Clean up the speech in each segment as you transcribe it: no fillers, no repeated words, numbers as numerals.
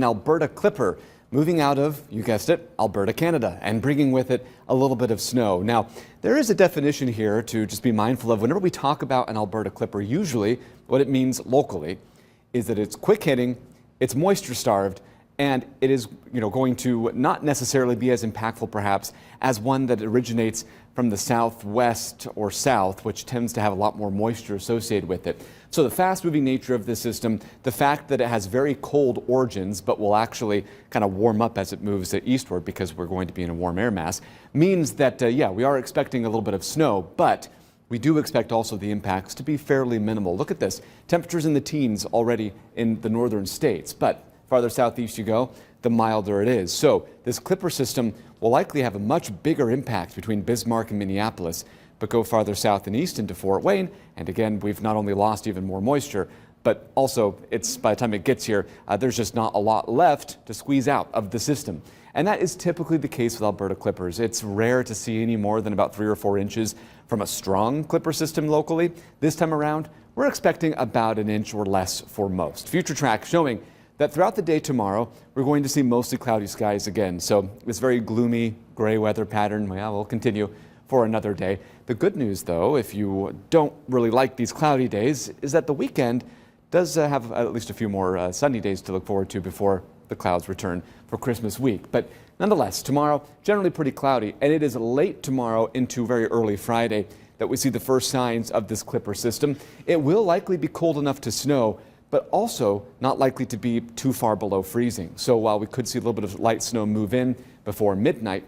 An Alberta clipper moving out of, you guessed it, Alberta, Canada, and bringing with it a little bit of snow. Now, there is a definition here to just be mindful of. Whenever we talk about an Alberta clipper, usually what it means locally is that it's quick hitting, it's moisture starved, and it is going to not necessarily be as impactful perhaps as one that originates from the southwest or south, which tends to have a lot more moisture associated with it. So the fast-moving nature of this system, the fact that it has very cold origins but will actually kind of warm up as it moves eastward because we're going to be in a warm air mass, means that, we are expecting a little bit of snow, but we do expect also the impacts to be fairly minimal. Look at this. Temperatures in the teens already in the northern states, but farther southeast you go, the milder it is. So this clipper system will likely have a much bigger impact between Bismarck and Minneapolis, but go farther south and east into Fort Wayne. And again, we've not only lost even more moisture, but also by the time it gets here, there's just not a lot left to squeeze out of the system. And that is typically the case with Alberta clippers. It's rare to see any more than about 3 or 4 inches from a strong clipper system locally. This time around, we're expecting about an inch or less for most. Future track showing that throughout the day tomorrow, we're going to see mostly cloudy skies again. So this very gloomy gray weather pattern, will continue for another day. The good news, though, if you don't really like these cloudy days, is that the weekend does have at least a few more sunny days to look forward to before the clouds return for Christmas week. But nonetheless, tomorrow, generally pretty cloudy, and it is late tomorrow into very early Friday that we see the first signs of this clipper system. It will likely be cold enough to snow, but also not likely to be too far below freezing. So while we could see a little bit of light snow move in before midnight,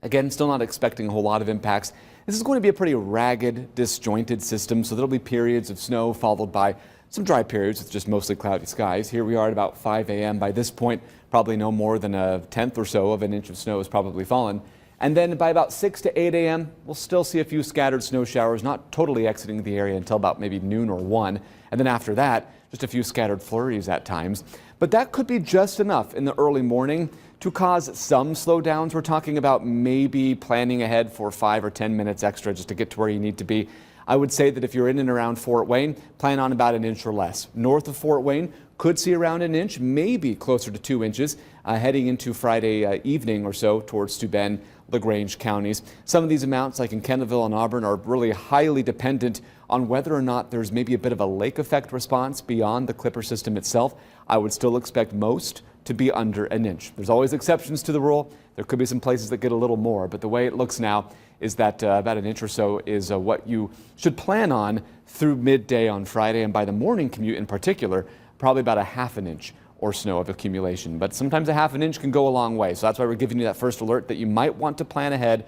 again, still not expecting a whole lot of impacts. This is going to be a pretty ragged, disjointed system, so there'll be periods of snow followed by some dry periods with just mostly cloudy skies. Here we are at about 5 a.m. By this point, probably no more than a tenth or so of an inch of snow has probably fallen. And then by about 6 to 8 a.m., we'll still see a few scattered snow showers, not totally exiting the area until about maybe noon or 1. And then after that, just a few scattered flurries at times. But that could be just enough in the early morning to cause some slowdowns. We're talking about maybe planning ahead for 5 or 10 minutes extra just to get to where you need to be. I would say that if you're in and around Fort Wayne, plan on about an inch or less. North of Fort Wayne, could see around an inch, maybe closer to 2 inches, heading into Friday evening or so towards Steuben, LaGrange counties. Some of these amounts, like in Kenneville and Auburn, are really highly dependent on whether or not there's maybe a bit of a lake effect response beyond the clipper system itself. I would still expect most to be under an inch. There's always exceptions to the rule. There could be some places that get a little more, but the way it looks now is that about an inch or so is what you should plan on through midday on Friday, and by the morning commute in particular, probably about a ½ inch or snow of accumulation. But sometimes a ½ inch can go a long way, so that's why we're giving you that first alert that you might want to plan ahead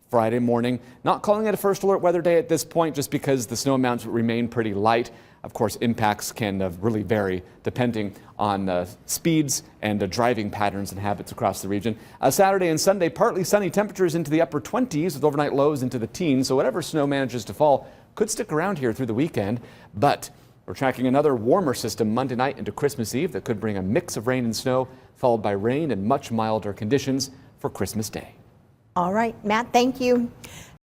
Friday morning. Not calling it a first alert weather day at this point just because the snow amounts remain pretty light. Of course, impacts can really vary depending on speeds and driving patterns and habits across the region. Saturday and Sunday, partly sunny, temperatures into the upper 20s with overnight lows into the teens. So whatever snow manages to fall could stick around here through the weekend. But we're tracking another warmer system Monday night into Christmas Eve that could bring a mix of rain and snow, followed by rain and much milder conditions for Christmas Day. All right, Matt, thank you.